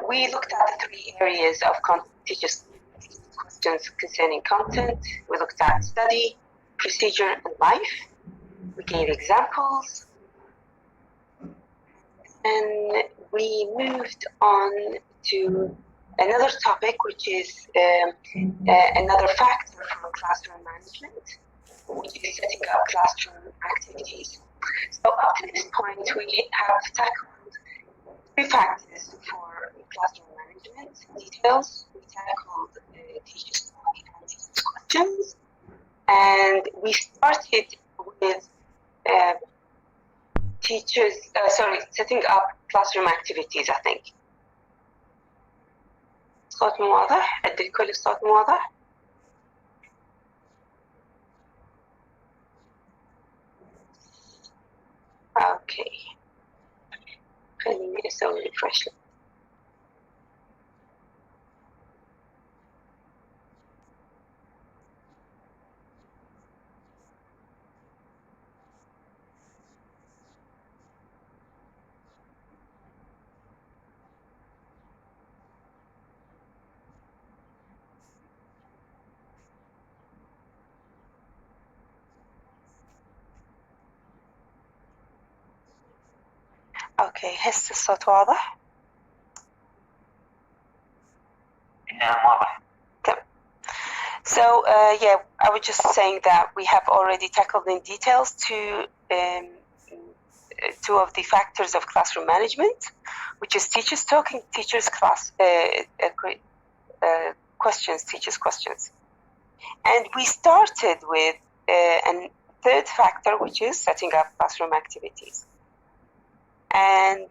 we looked at the 3 areas of teachers' questions concerning content. We looked at study, procedure, and life. We gave examples. And we moved on to another topic, which is another factor for classroom management, which is setting up classroom activities. So up to this point, we have tackled 3 factors for classroom management details. We tackled teachers' study and teachers' questions, and we started with setting up classroom activities, I think. الصوت مو واضح؟ أدي الكل الصوت مو واضح؟ اوكي خليني اسوي ريفرش. اوكي هسه الصوت واضح؟ واضح. So yeah, I was just saying that we have already tackled in details two of the factors of classroom management, which is teachers talking, teachers class questions, teachers questions. And we started with a third factor, which is setting up classroom activities. And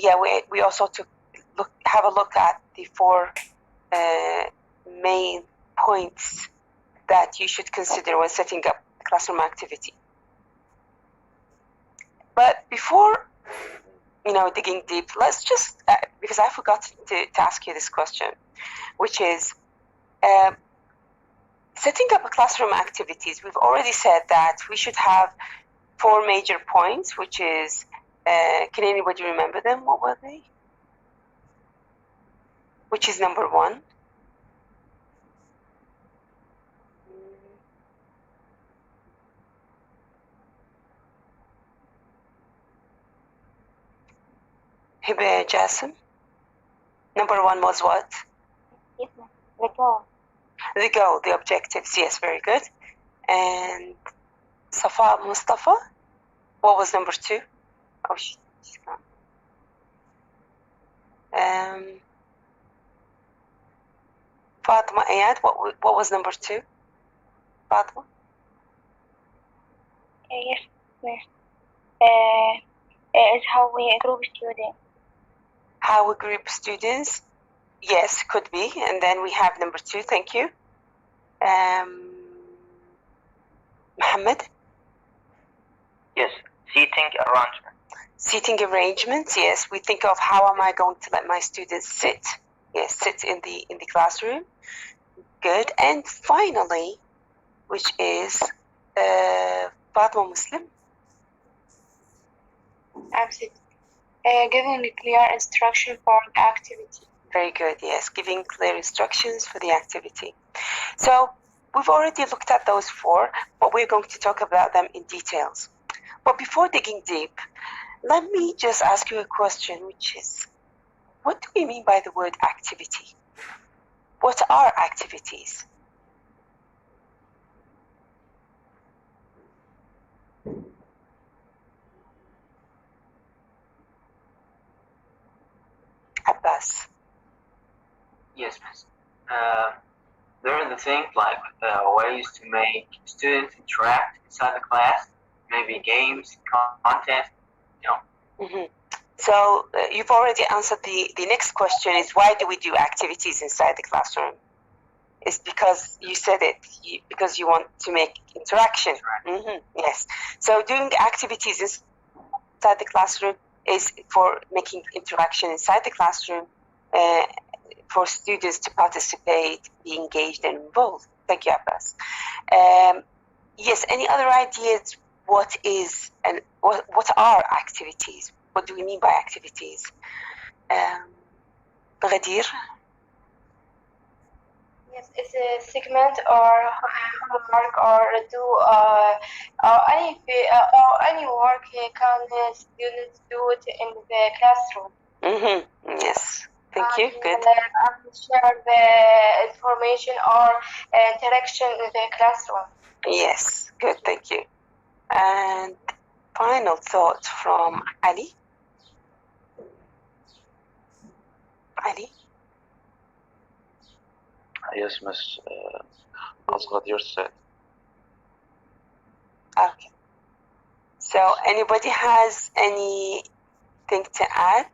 yeah, we also have a look at the 4 main points that you should consider when setting up a classroom activity. But before, digging deep, let's just, because I forgot to ask you this question, which is, setting up a classroom activities, we've already said that we should have 4 major points, which is, can anybody remember them? What were they? Which is number 1. Hibe Jassim. Number 1 was what? The goal. The goal, the objectives. Yes, very good. And Safa Mustafa, what was number 2? Oh, she's gone. Fatima Ayad, what was number 2? Fatima? Yes, miss. Is how we group students. How we group students? Yes, could be. And then we have number 2, thank you. Mohammed? Yes, seating arrangement. Seating arrangements, yes. We think of how am I going to let my students sit? Yes, sit in the classroom. Good. And finally, which is Fatima Muslim. Absolutely. Giving clear instruction for the activity. Very good, yes. Giving clear instructions for the activity. So we've already looked at those 4, but we're going to talk about them in details. But before digging deep, let me just ask you a question, which is, what do we mean by the word activity? What are activities? Abbas. Yes, miss. There are the things like ways to make students interact inside the class, maybe games, content, Mm-hmm. So you've already answered the next question is, why do we do activities inside the classroom? It's because you said it, because you want to make interaction. Mm-hmm. Yes. So doing activities inside the classroom is for making interaction inside the classroom, for students to participate, be engaged and involved. Thank you, Abbas. Yes, any other ideas? What is and what are activities? What do we mean by activities? Ghadir? Yes, it's a segment or homework or do any work can students do it in the classroom. Yes, thank you. Good. And share the information or interaction in the classroom. Yes, good. Thank you. And final thought from Ali. Ali? Yes, Miss. As Ghadir said. Okay. So anybody has anything to add?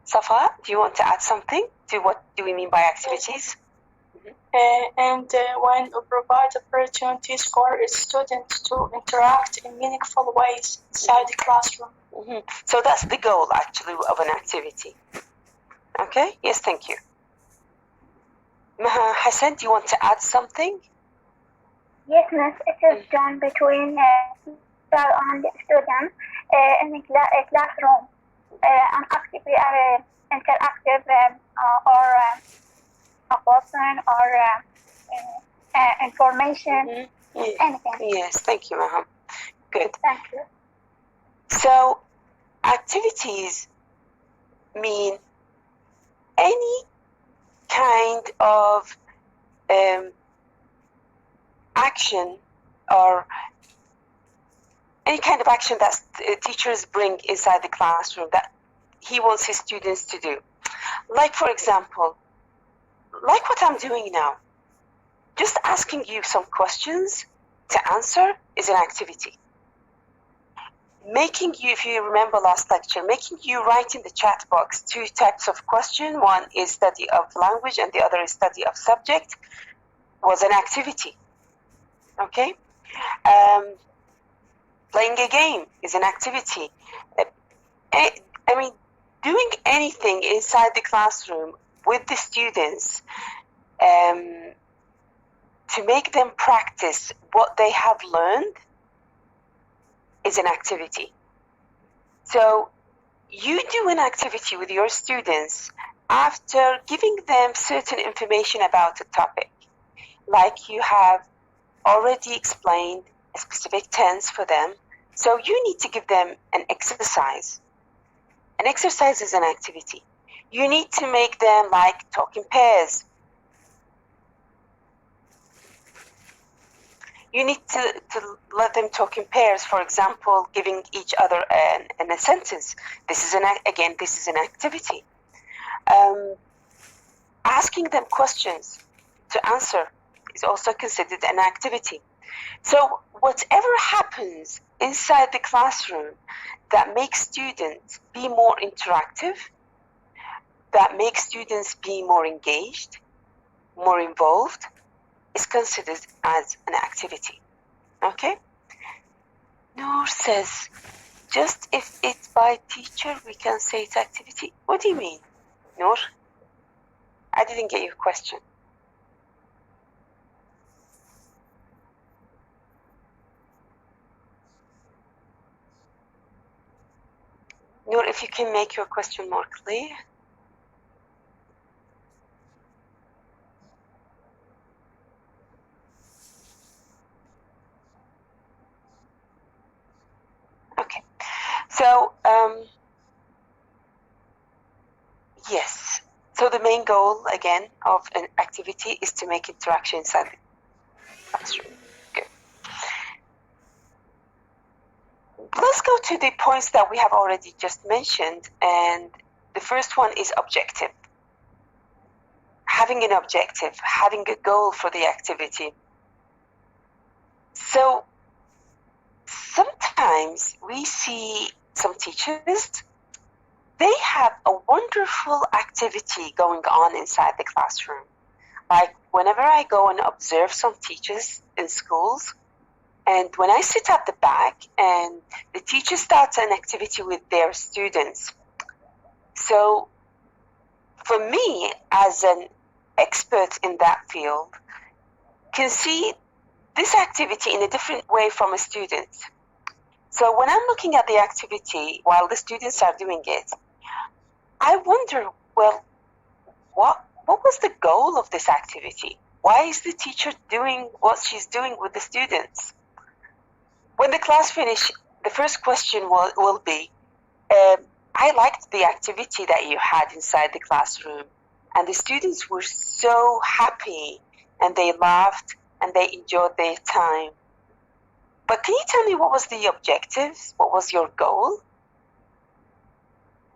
Safa, do you want to add something to what do we mean by activities? And when we provide opportunities for students to interact in meaningful ways inside the classroom. So that's the goal actually of an activity. Okay, yes, thank you. Maha Hassan, do you want to add something? Yes, Miss. It is done between teacher and student in a classroom. An activity interactive or a question or information, anything. Yes, thank you, Maha. Good. Thank you. So activities mean any kind of action or any kind of action that teachers bring inside the classroom that he wants his students to do. Like, for example, like what I'm doing now. Just asking you some questions to answer is an activity. Making you, if you remember last lecture, making you write in the chat box 2 types of question. One is study of language and the other is study of subject was an activity. Okay? Playing a game is an activity. I mean, doing anything inside the classroom with the students to make them practice what they have learned is an activity. So you do an activity with your students after giving them certain information about a topic. Like you have already explained a specific tense for them. So you need to give them an exercise. An exercise is an activity. You need to make them like talk in pairs. You need to let them talk in pairs, for example, giving each other a sentence. This is an activity. Asking them questions to answer is also considered an activity. So whatever happens inside the classroom that makes students be more interactive, that makes students be more engaged, more involved, is considered as an activity. Okay? Noor says, just if it's by teacher, we can say it's activity. What do you mean, Noor? I didn't get your question. Noor, if you can make your question more clear. Okay, so yes, so the main goal again of an activity is to make interaction inside the classroom. Good. Let's go to the points that we have already just mentioned, and the first one is objective. Having an objective, having a goal for the activity. So sometimes we see some teachers, they have a wonderful activity going on inside the classroom. Like whenever I go and observe some teachers in schools, and when I sit at the back and the teacher starts an activity with their students. So for me, as an expert in that field, can see this activity in a different way from a student. So when I'm looking at the activity while the students are doing it, I wonder, well, what was the goal of this activity? Why is the teacher doing what she's doing with the students? When the class finish, the first question will be, I liked the activity that you had inside the classroom, and the students were so happy, and they laughed, and they enjoyed their time. But can you tell me what was the objectives? What was your goal?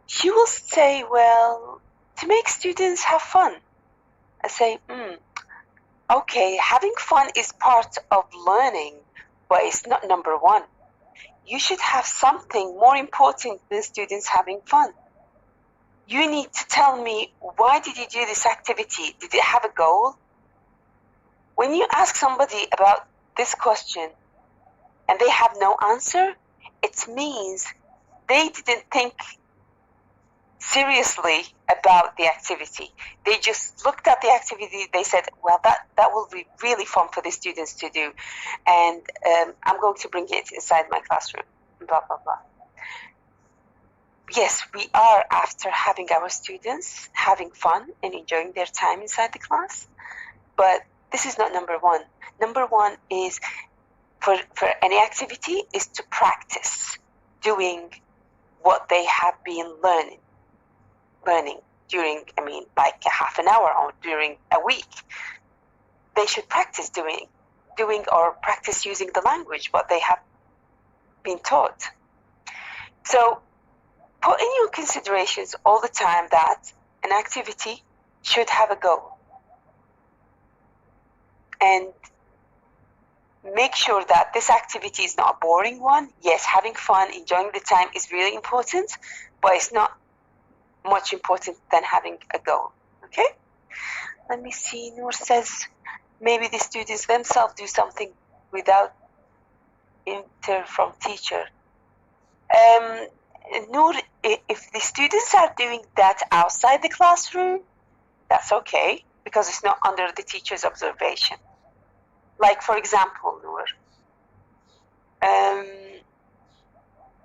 She will say, well, to make students have fun. I say, okay, having fun is part of learning, but it's not number one. You should have something more important than students having fun. You need to tell me, why did you do this activity? Did it have a goal? When you ask somebody about this question and they have no answer, it means they didn't think seriously about the activity. They just looked at the activity, they said, well, that will be really fun for the students to do, and I'm going to bring it inside my classroom, blah, blah, blah. Yes, we are after having our students having fun and enjoying their time inside the class, but this is not number one. Number one is, for any activity, is to practice doing what they have been learning during, like a half an hour or during a week. They should practice doing or practice using the language, what they have been taught. So put in your considerations all the time that an activity should have a goal. And make sure that this activity is not a boring one. Yes, having fun, enjoying the time is really important, but it's not much important than having a goal. Okay? Let me see. Noor says maybe the students themselves do something without inter from teacher. Noor, if the students are doing that outside the classroom, that's okay, because it's not under the teacher's observation. Like, for example, Noor,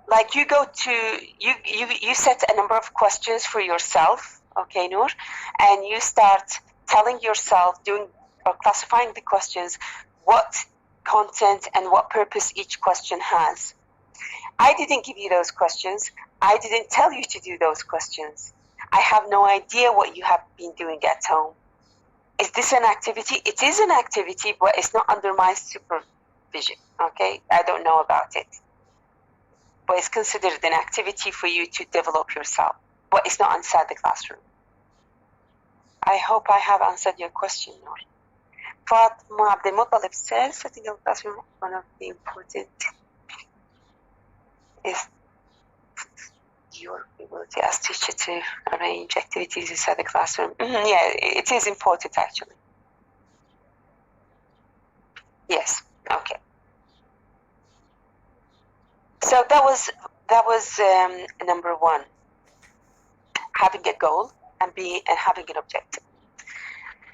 like you go to, you set a number of questions for yourself, okay, Noor, and you start telling yourself, doing or classifying the questions, what content and what purpose each question has. I didn't give you those questions. I didn't tell you to do those questions. I have no idea what you have been doing at home. Is this an activity? It is an activity, but it's not under my supervision, okay? I don't know about it. But it's considered an activity for you to develop yourself, but it's not inside the classroom. I hope I have answered your question, Noor. Fatma Abdel Muttalib says, setting up classroom, one of the important is your ability as teacher to arrange activities inside the classroom. Yeah, it is important actually. Yes, okay. So that was number one, having a goal and having an objective.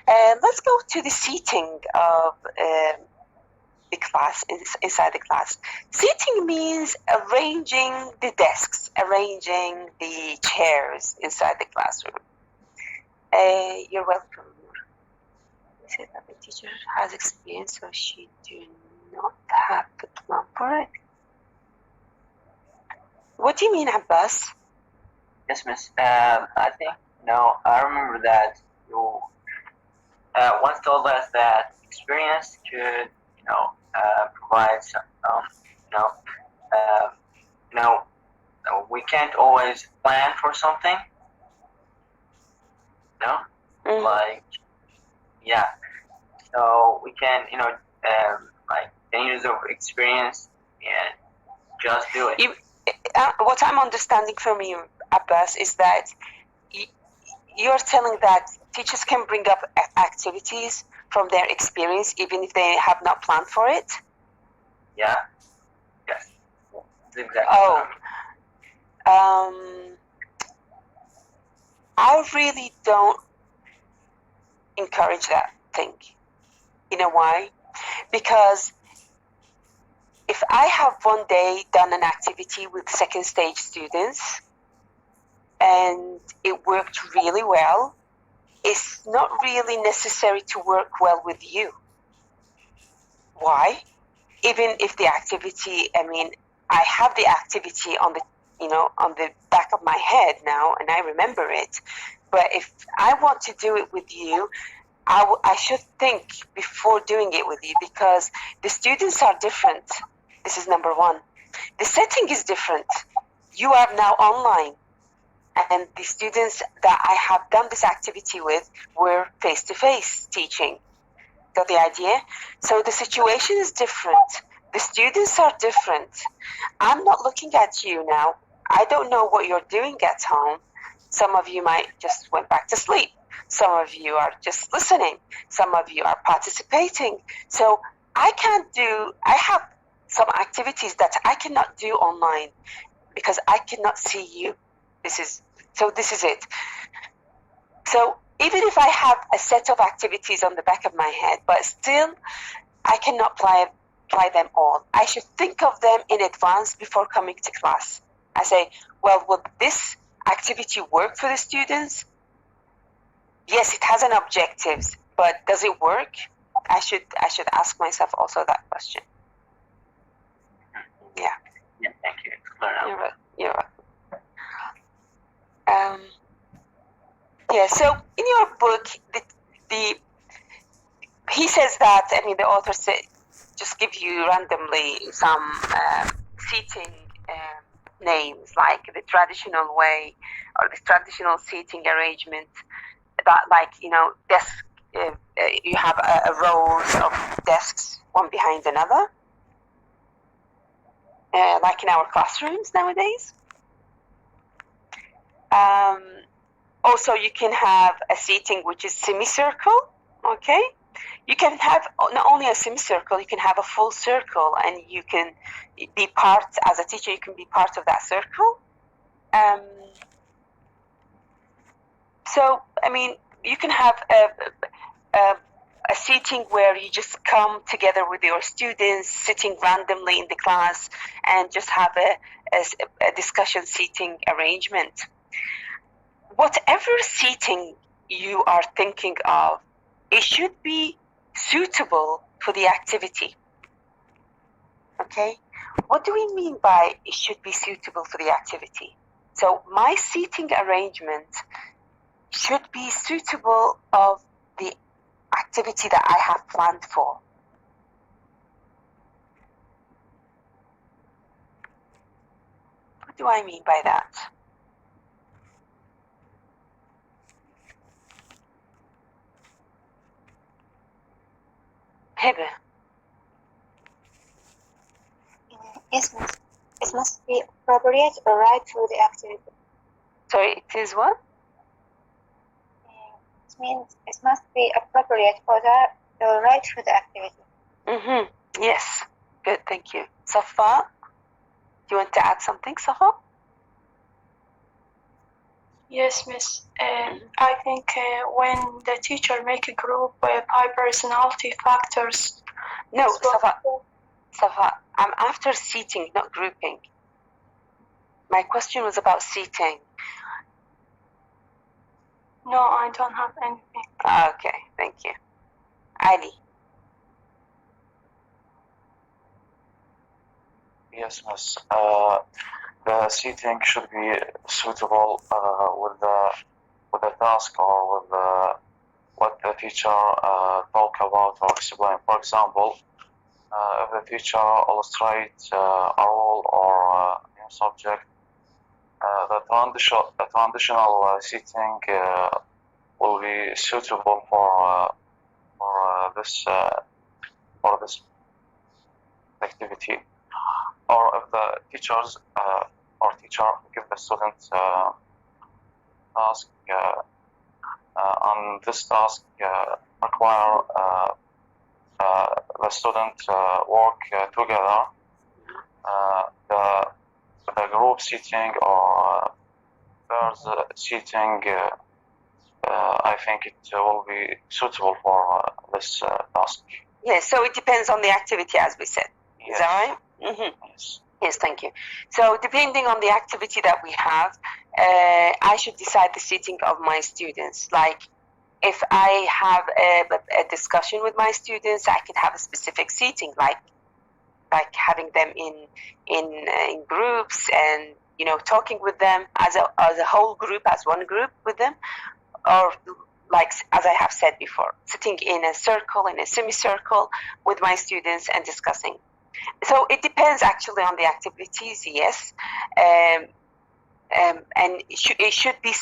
Let's go to the seating of the class, inside the class. Seating means arranging the desks, arranging the chairs inside the classroom. You're welcome. You said that the teacher has experience, so she do not have the plan for it. What do you mean, Abbas? Yes, miss. I think, I remember that you once told us that experience could, provide some, we can't always plan for something, like, yeah. So we can, like 10 years of experience and just do it. What I'm understanding from you, Abbas, is that you're telling that teachers can bring up activities from their experience even if they have not planned for it? Yeah. Yes. That's exactly. I really don't encourage that thing. You know why? Because if I have one day done an activity with second stage students and it worked really well, it's not really necessary to work well with you. Why? Even if the activity, I have the activity on the back of my head now, and I remember it. But if I want to do it with you, I should think before doing it with you, because the students are different. This is number one. The setting is different. You are now online, and the students that I have done this activity with were face-to-face teaching. Got the idea? So the situation is different. The students are different. I'm not looking at you now. I don't know what you're doing at home. Some of you might just went back to sleep. Some of you are just listening. Some of you are participating. So I have some activities that I cannot do online because I cannot see you. This is it. So even if I have a set of activities on the back of my head, but still I cannot apply them all. I should think of them in advance before coming to class. I say, well, will this activity work for the students? Yes, it has an objectives, but does it work? I should ask myself also that question. Yeah. Yeah, thank you. Clear. You're right. Yeah. So in your book, he says that the author said just give you randomly some seating names, like the traditional way or the traditional seating arrangement. That, desk. You have a rows of desks, one behind another, like in our classrooms nowadays. Also, you can have a seating which is semicircle. Okay, you can have not only a semicircle, you can have a full circle, and you can be part, as a teacher, you can be part of that circle. So, you can have a seating where you just come together with your students, sitting randomly in the class, and just have a discussion seating arrangement. Whatever seating you are thinking of, it should be suitable for the activity. Okay? What do we mean by it should be suitable for the activity? So my seating arrangement should be suitable of the activity that I have planned for. What do I mean by that? Hebe. Yes, miss. It must be appropriate or right for the activity. Sorry, it is what? It means it must be appropriate for the right for the activity. Mm-hmm. Yes. Good, thank you. Safa, do you want to add something, Safa? Yes, miss. I think when the teacher make a group by personality factors. No, Safa, I'm after seating, not grouping. My question was about seating. No, I don't have anything. Okay, thank you. Ali. Yes, miss. The seating should be suitable with the task or with what the teacher talk about or explain. For example, if the teacher illustrates a role or a new subject, the traditional seating will be suitable for this activity. Or if the teachers or teacher give the student task, and this task require the student work together, the group seating or pairs seating, I think it will be suitable for this task. Yes, so it depends on the activity, as we said. Yes. Is that right? Mm-hmm. Yes. Yes, thank you. So depending on the activity that we have, I should decide the seating of my students. Like, if I have a discussion with my students, I could have a specific seating, like having them in groups, and talking with them as a whole group, as one group with them, or like, as I have said before, sitting in a circle, in a semicircle with my students and discussing. So it depends actually on the activities, yes, and it should be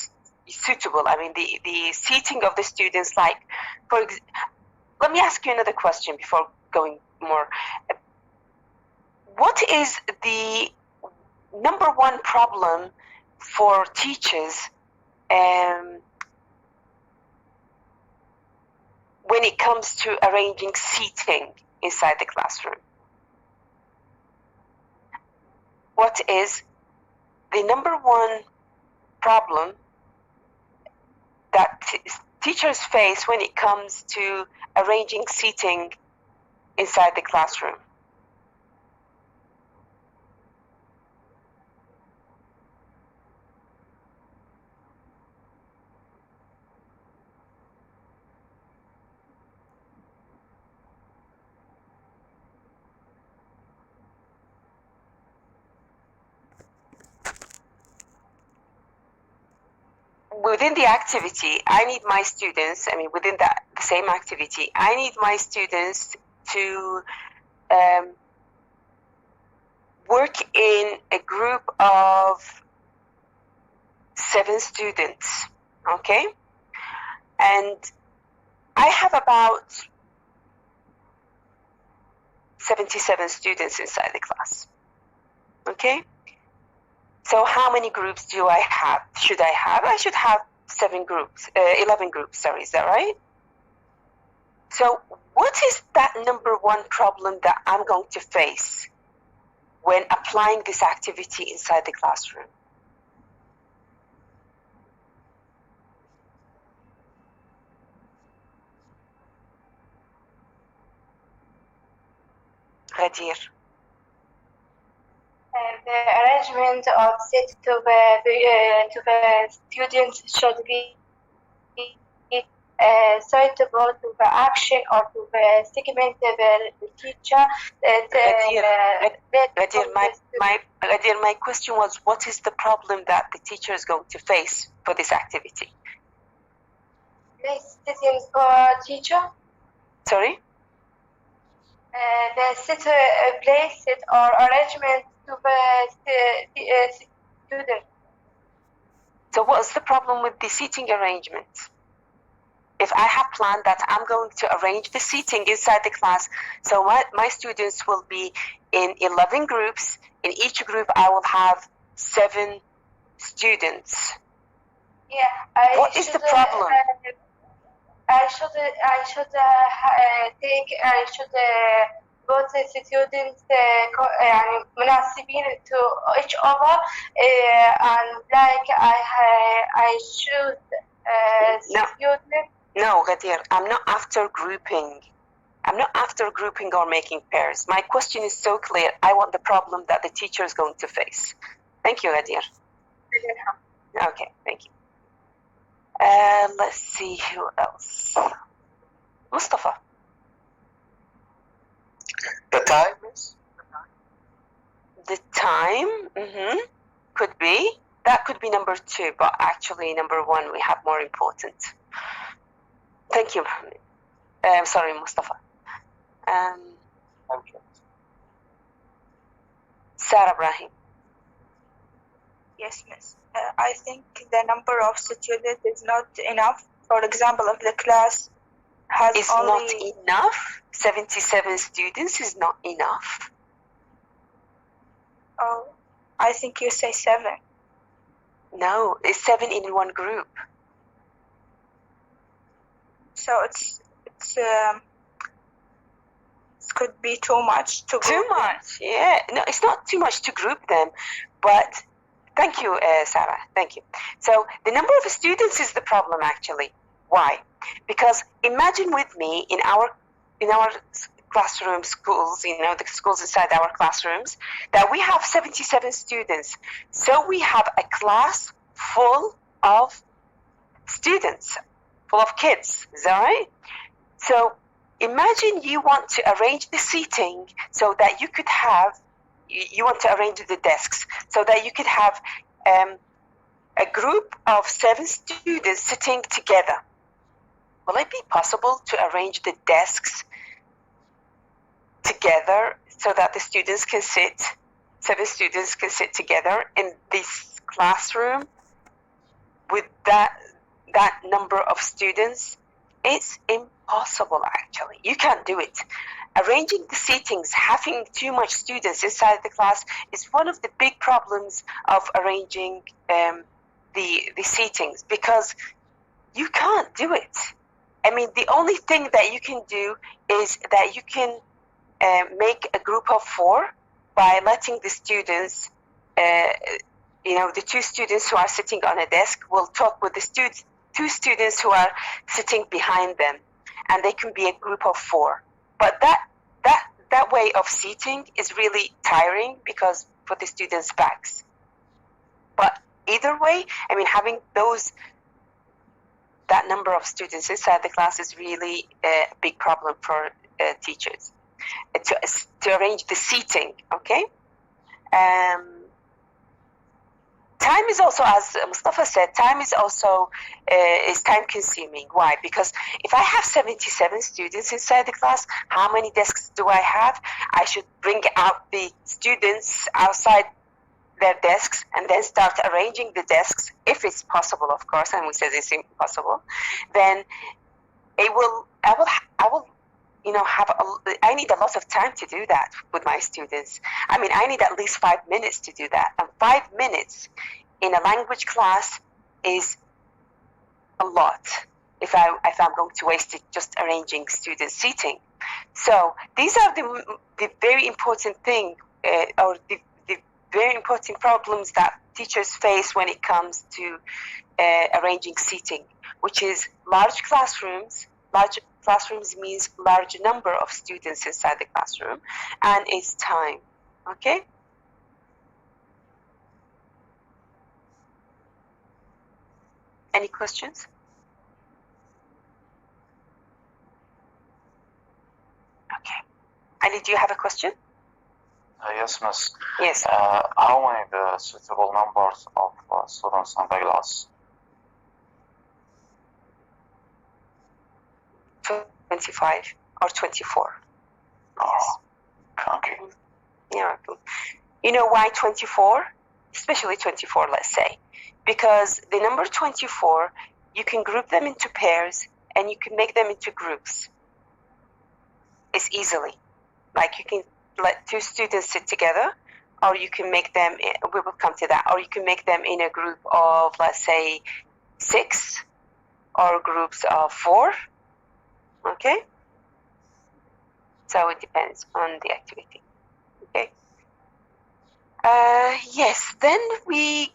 suitable. I mean, the seating of the students, like, let me ask you another question before going more. What is the number one problem for teachers when it comes to arranging seating inside the classroom? What is the number one problem that teachers face when it comes to arranging seating inside the classroom? Within the activity, I need my students, within the same activity, I need my students to work in a group of 7 students, okay? And I have about 77 students inside the class, okay? So how many groups do I have? Should I have? I should have 11 groups, sorry, is that right? So what is that number one problem that I'm going to face when applying this activity inside the classroom? Ghadir. The arrangement of seats to the students should be suitable to the action or to the segment of the teacher. Ghadir, my question was, what is the problem that the teacher is going to face for this activity? Place sitting for teacher. Sorry? The place or arrangement to the student. So what's the problem with the seating arrangement? If I have planned that I'm going to arrange the seating inside the class, so my students will be in 11 groups. In each group, I will have 7 students. Yeah. What is the problem? I should put the students مناسبين to each other, and like I should students. No, Ghadir, I'm not after grouping. I'm not after grouping or making pairs. My question is so clear. I want the problem that the teacher is going to face. Thank you, Ghadir. Okay, thank you. Let's see who else. Mustafa. The time is? The time, could be. That could be number 2, but actually number 1 we have more important. Thank you, Mohammed. Sorry, Mustafa. Sarah Ibrahim. Yes, miss. I think the number of students is not enough. For example, if the class has It's only... not enough? 77 students is not enough? Oh, I think you say 7. No, it's 7 in one group. So it could be too much to Too group them. much, yeah. No, it's not too much to group them, but thank you, Sarah, thank you. So the number of students is the problem, actually. Why? Because imagine with me in our classroom schools, the schools inside our classrooms, that we have 77 students. So we have a class full of students, full of kids. Is that right? So imagine you want to arrange the seating so that you could have, you want to arrange the desks so that you could have a group of 7 students sitting together. Will it be possible to arrange the desks together so that the students can sit, 7 students can sit together in this classroom with that number of students? It's impossible, actually. You can't do it. Arranging the seatings, having too much students inside the class is one of the big problems of arranging the seatings, because you can't do it. I mean, the only thing that you can do is that you can make a group of 4 by letting the students, the 2 students who are sitting on a desk will talk with the 2 students who are sitting behind them, and they can be a group of 4. But that way of seating is really tiring because for the students' backs. But either way, I mean, having that number of students inside the class is really a big problem for teachers to arrange the seating. Okay. Time is also, as Mustafa said, time is also is time consuming. Why? Because if I have 77 students inside the class, how many desks do I have? I should bring out the students outside their desks and then start arranging the desks, if it's possible, of course, and we said it's impossible. Then I will I need a lot of time to do that with my students. I mean, I need at least 5 minutes to do that. And 5 minutes in a language class is a lot if I'm going to waste it just arranging student seating. So these are the very important thing, or the very important problems that teachers face when it comes to arranging seating, which is large classrooms. Large classrooms means large number of students inside the classroom, and it's time. Okay? Any questions? Okay. Ali, do you have a question? Yes, Miss. Yes. How many the suitable numbers of students in the class? 25 or 24. Oh, okay. Yeah. You know why 24? Especially 24, let's say. Because the number 24, you can group them into pairs and you can make them into groups. It's easily. Like you can let 2 students sit together, or you can make them, we will come to that, or you can make them in a group of, let's say, 6 or groups of 4. Okay? So it depends on the activity. Okay? Yes, then we,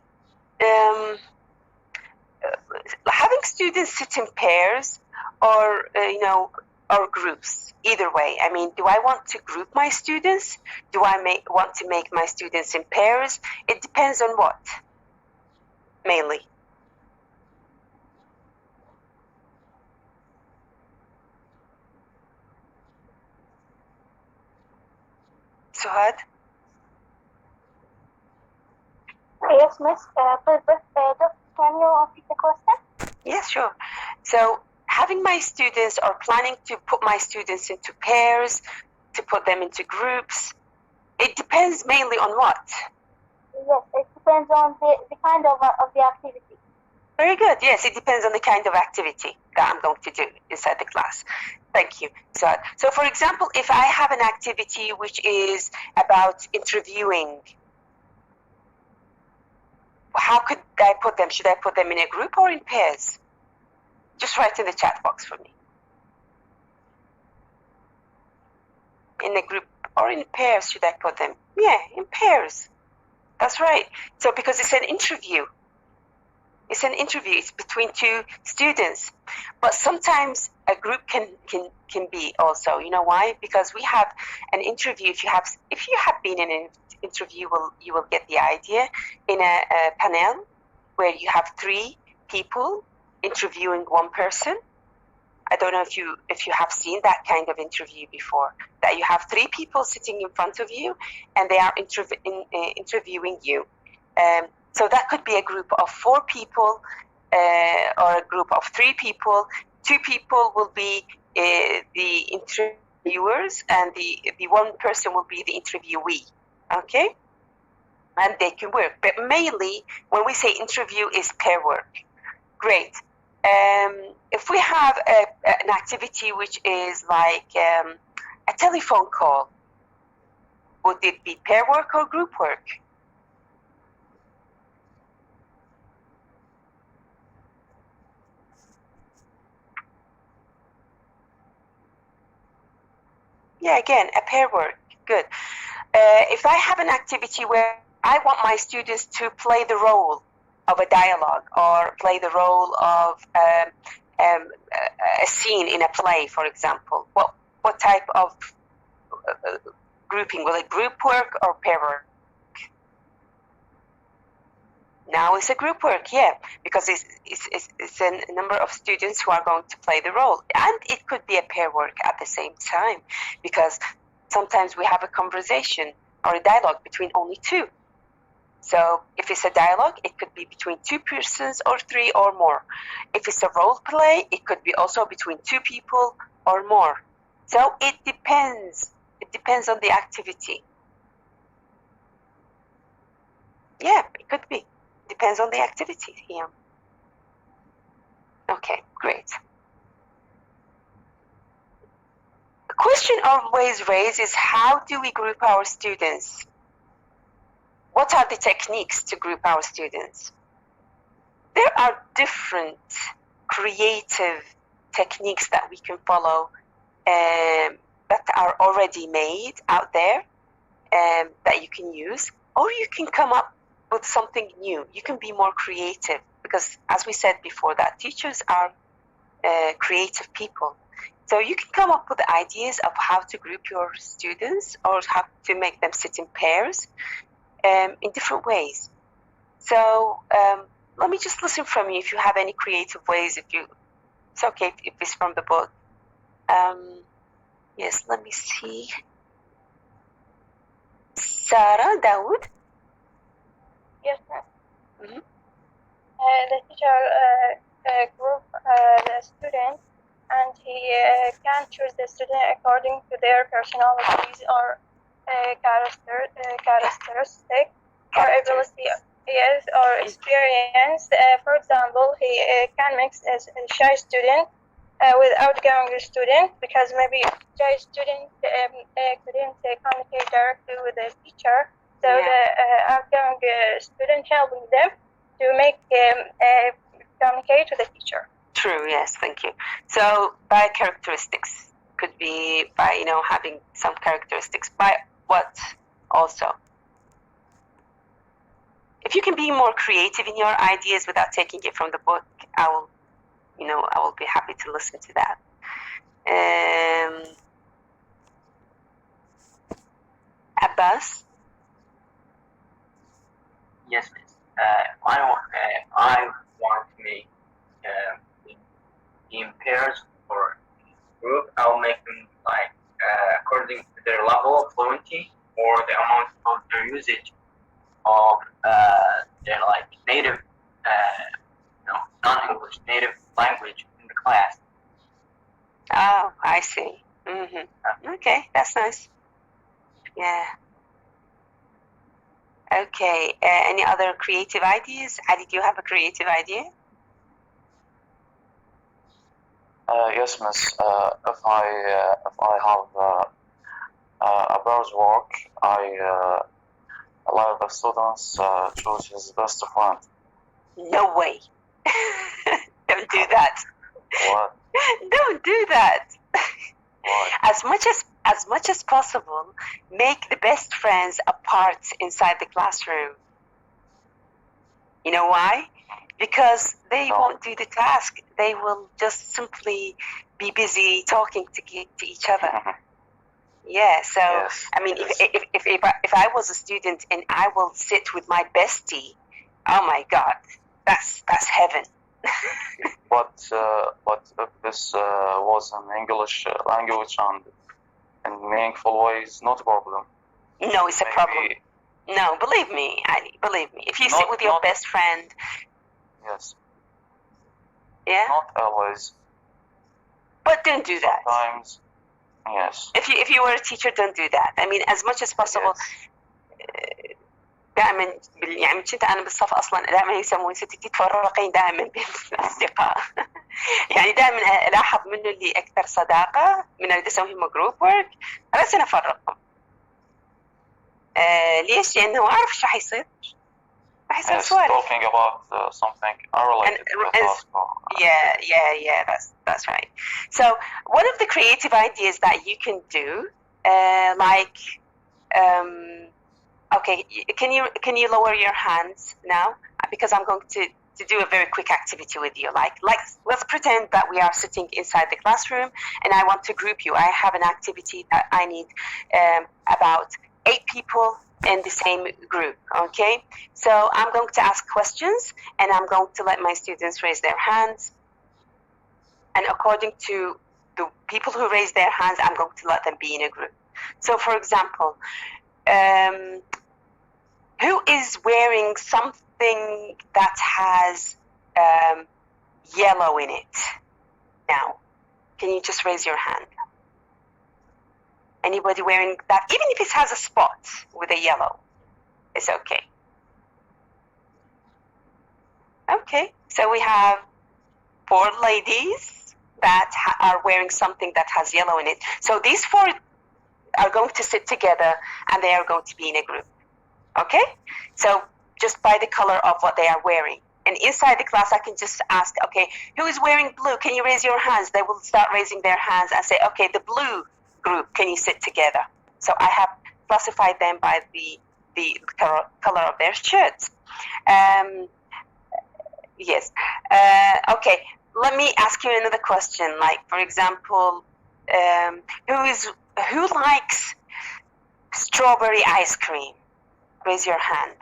having students sit in pairs or, or groups, either way. I mean, do I want to group my students? Do I want to make my students in pairs? It depends on what, mainly. Suhad? Yes, Miss. Just can you repeat the question? Yes, sure. So having my students, or planning to put my students into pairs, to put them into groups, it depends mainly on what? Yes, it depends on the kind of the activity. Very good. Yes, it depends on the kind of activity that I'm going to do inside the class. Thank you. So for example, if I have an activity which is about interviewing, how could I put them? Should I put them in a group or in pairs? Just write in the chat box for me. In a group or in pairs should I put them? Yeah, in pairs. That's right. So because it's an interview. It's an interview. It's between 2 students. But sometimes a group can be also. You know why? Because we have an interview. If you have been in an interview, you will get the idea. In a panel, where you have 3 people interviewing one person. I don't know if you have seen that kind of interview before, that you have 3 people sitting in front of you and they are interviewing you. So that could be a group of 4 people or a group of 3 people. 2 people will be the interviewers and the one person will be the interviewee, okay? And they can work. But mainly, when we say interview, is pair work. Great. If we have an activity which is like a telephone call, would it be pair work or group work? Yeah, again, a pair work. Good. If I have an activity where I want my students to play the role of a dialogue or play the role of a scene in a play, for example, what type of grouping? Will it group work or pair work? Now it's a group work, yeah, because it's a number of students who are going to play the role. And it could be a pair work at the same time, because sometimes we have a conversation or a dialogue between only 2. So if it's a dialogue, it could be between 2 persons or 3 or more. If it's a role play, it could be also between 2 people or more. So it depends. It depends on the activity. Yeah, it could be. Depends on the activity here. Okay, great. The question always raised is, how do we group our students? What are the techniques to group our students? There are different creative techniques that we can follow that are already made out there that you can use, or you can come up with something new. You can be more creative, because as we said before, that teachers are creative people. So you can come up with ideas of how to group your students or how to make them sit in pairs in different ways. So let me just listen from you if you have any creative ways. It's okay if it's from the book. Yes, let me see. Sarah, Dawood? Yes, ma'am. Mm-hmm. The teacher group the students, and he can choose the student according to their personalities or characteristic or ability, yes, or experience. For example, he can mix a shy student with outgoing student, because maybe shy student couldn't communicate directly with the teacher. So the outgoing student helping them to make communicate with the teacher. True, yes, thank you. So by characteristics, could be by, having some characteristics. By what also? If you can be more creative in your ideas without taking it from the book, I will be happy to listen to that. Abbas? Yes, miss. I want to make in pairs or group. I'll make them according to their level of fluency or the amount of their usage of their native, non-English native language in the class. Oh, I see. Mm-hmm. Okay, that's nice. Yeah. Okay. Any other creative ideas? Adi, do you have a creative idea? Yes, miss. If I have a bird's work, I allow the students choose his best friend. No way. Don't do that. What? Don't do that. Why? As much as possible, make the best friends apart inside the classroom. You know why? Because they won't do the task. They will just simply be busy talking to each other. Yeah, so Yes, I mean, yes. if I was a student and I will sit with my bestie, oh my God, that's heaven. But if this was in English language and in meaningful ways, not a problem. No, it's a Maybe- problem. No, believe me, Ali, believe me. If you sit with your best friend, Yes, yeah, not always. but don't do that. Sometimes, yes. If you were a teacher, don't do that. I mean, as much as possible. Yes. دائما يعني كنت انا بالصف اصلا دائما يسمون ستي تتفرقين دائما بين الاصدقاء. يعني دائما الاحظ منه اللي اكثر صداقه من اللي اسويهم جروب ورك بس انا افرقهم. ليش؟ لانه اعرف ايش راح يصير. راح يصير Yes, سوالف. talking about something unrelated to the task. Yeah, that's right. So one of the creative ideas that you can do, like, okay, can you lower your hands now? Because I'm going to do a very quick activity with you. Like let's pretend that we are sitting inside the classroom, and I want to group you. I have an activity that I need about 8 people in the same group, okay? So I'm going to ask questions, and I'm going to let my students raise their hands. And according to the people who raise their hands, I'm going to let them be in a group. So for example, who is wearing something that has yellow in it? Now, can you just raise your hand? Anybody wearing that? Even if it has a spot with a yellow, it's okay. Okay, so we have 4 ladies that are wearing something that has yellow in it. So these 4 are going to sit together, and they are going to be in a group. Okay? So just by the color of what they are wearing. And inside the class, I can just ask, okay, who is wearing blue? Can you raise your hands? They will start raising their hands and say, okay, the blue group, can you sit together? So I have classified them by the color of their shirts. Yes. Okay, let me ask you another question. Like, for example, who likes strawberry ice cream? Raise your hand.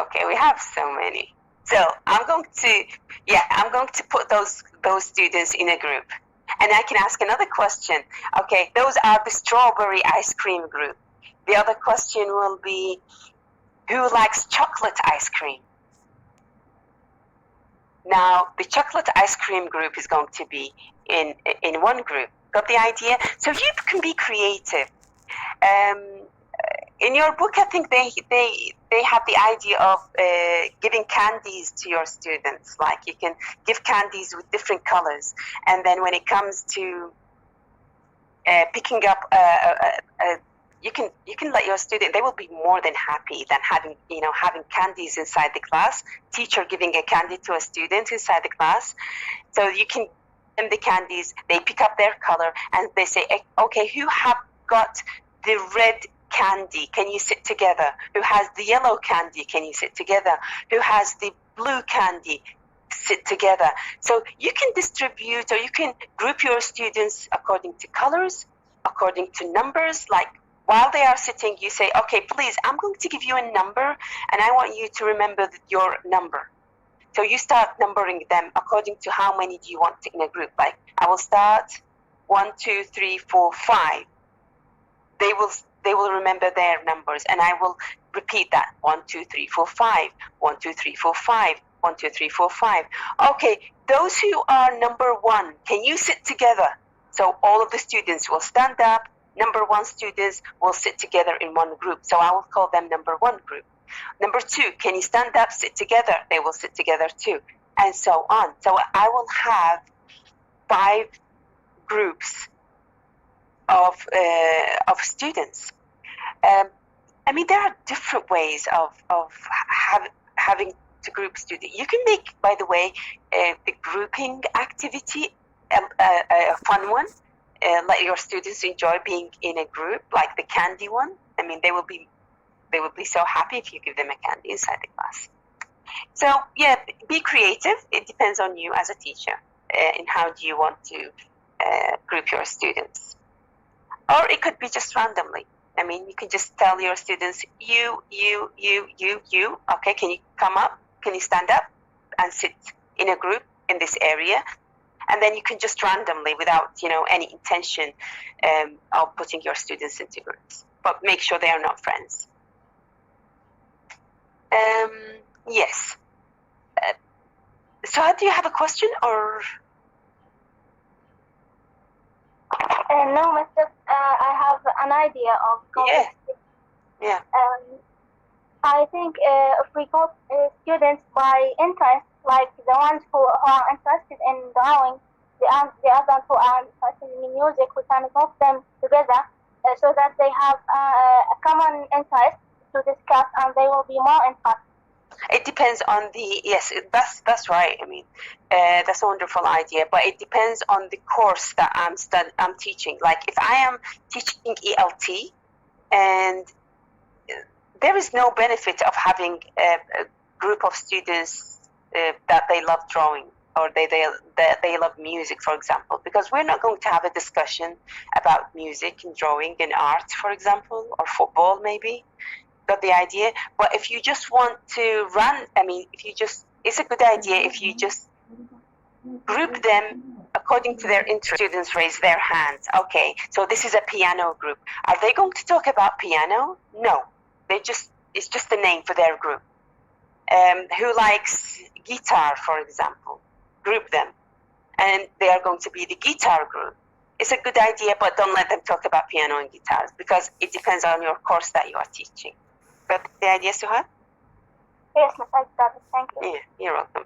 Okay, we have so many. So I'm going to put those students in a group, and I can ask another question. Okay, those are the strawberry ice cream group. The other question will be, who likes chocolate ice cream? Now, the chocolate ice cream group is going to be in one group. Got the idea? So you can be creative. In your book, I think they have the idea of giving candies to your students. Like, you can give candies with different colors, and then when it comes to picking up you can let your student, they will be more than happy than having candies inside the class, teacher giving a candy to a student inside the class. So you can give them the candies, they pick up their color, and they say, okay, who have got the red candy? Can you sit together? Who has the yellow candy? Can you sit together? Who has the blue candy? Sit together. So you can distribute, or you can group your students according to colors, according to numbers. Like, while they are sitting, you say, okay, please, I'm going to give you a number, and I want you to remember your number. So you start numbering them according to how many do you want in a group. Like, I will start 1, 2, 3, 4, 5. They will remember their numbers, and I will repeat that. 1, 2, 3, 4, 5. 1, 2, 3, 4, 5. 1, 2, 3, 4, 5. Okay, those who are number 1, can you sit together? So all of the students will stand up. Number 1 students will sit together in one group. So I will call them number 1 group. Number 2, can you stand up, sit together? They will sit together too, and so on. So I will have 5 groups of students. I mean, there are different ways of having to group students. You can make, by the way, the grouping activity a fun one. Let your students enjoy being in a group, like the candy one. I mean, they will be so happy if you give them a candy inside the class. So yeah, be creative. It depends on you as a teacher in how do you want to group your students. Or it could be just randomly. I mean, you can just tell your students, you. Okay, can you come up? Can you stand up and sit in a group in this area? And then you can just randomly, without any intention of putting your students into groups, but make sure they are not friends. Yes. So do you have a question or? No, Mr. I have an idea of Yeah. Yeah. I think if we got students by interest, like the ones who are interested in drawing, the others who are interested in music, we can group them together so that they have a common interest to discuss, and they will be more interested. It depends on the, yes, that's right. I mean, that's a wonderful idea, but it depends on the course that I'm teaching. Like if I am teaching ELT, and there is no benefit of having a group of students that they love drawing or they love music, for example, because we're not going to have a discussion about music and drawing and art, for example, or football maybe. Got the idea? But if you just want to run, I mean, it's a good idea if you just group them according to their interest. Students raise their hands. Okay, so this is a piano group. Are they going to talk about piano? No, it's just a name for their group. Who likes guitar, for example? Group them, and they are going to be the guitar group. It's a good idea, but don't let them talk about piano and guitars because it depends on your course that you are teaching. Got the idea, Suhad? Yes, I got it. Thank you. Yeah, you're welcome.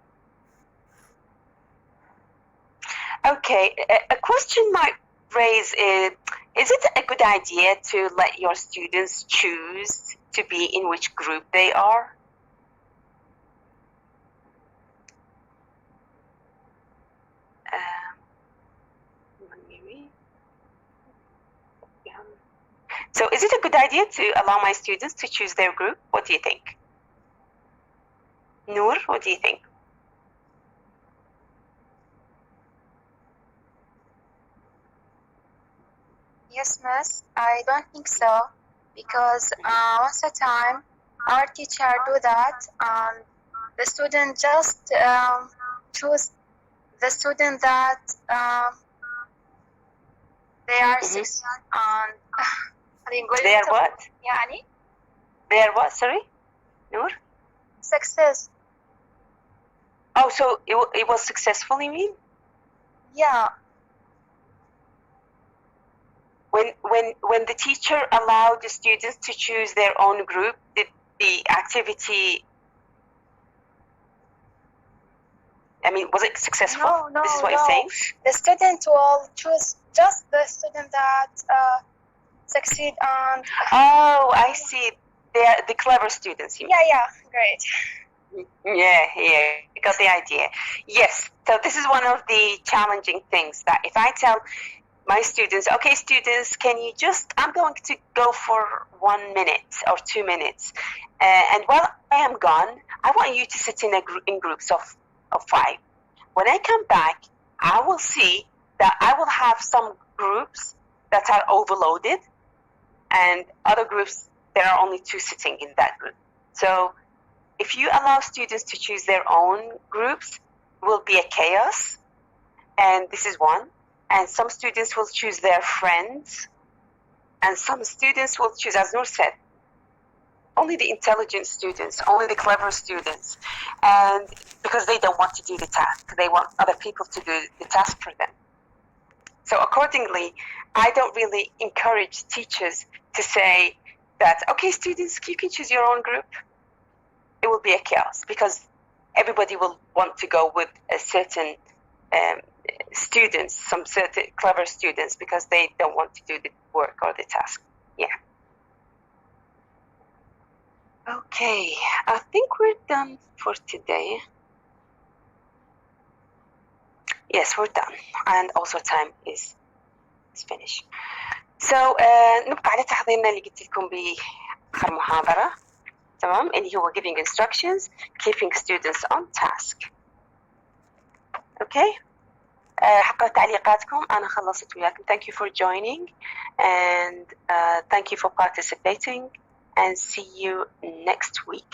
Okay, a question might raise is it a good idea to let your students choose to be in which group they are? So is it a good idea to allow my students to choose their group? What do you think? Noor, what do you think? Yes, miss. I don't think so because once a time our teacher do that and the student just choose the student that they are successful and they are what? يعني They are what? Sorry, Noor? Success. Oh, so it was successful, you mean? Yeah. When the teacher allowed the students to choose their own group, did the activity, I mean, was it successful? No, this is what you're saying? The student will choose just the student that succeed on. Oh, I see. They are the clever students, you mean? Yeah, great. Yeah, you got the idea. Yes, so this is one of the challenging things that if I tell my students, okay, students, I'm going to go for 1 minute or 2 minutes. And while I am gone, I want you to sit in groups of 5. When I come back, I will see that I will have some groups that are overloaded and other groups, there are only 2 sitting in that group. So if you allow students to choose their own groups, it will be a chaos. And this is one. And some students will choose their friends. And some students will choose, as Noor said, only the intelligent students, only the clever students. And because they don't want to do the task, they want other people to do the task for them. So accordingly, I don't really encourage teachers to say that, okay, students, you can choose your own group. It will be a chaos because everybody will want to go with a certain students, some certain clever students, because they don't want to do the work or the task. Yeah. Okay, I think we're done for today. Yes, we're done. And also time is finished. So نبقى على تحضيرنا اللي قلت لكم بآخر محاضرة. تمام؟ اللي هو giving instructions, keeping students on task. Okay? حق تعليقاتكم. أنا خلصت وياكم. Thank you for joining and thank you for participating and see you next week.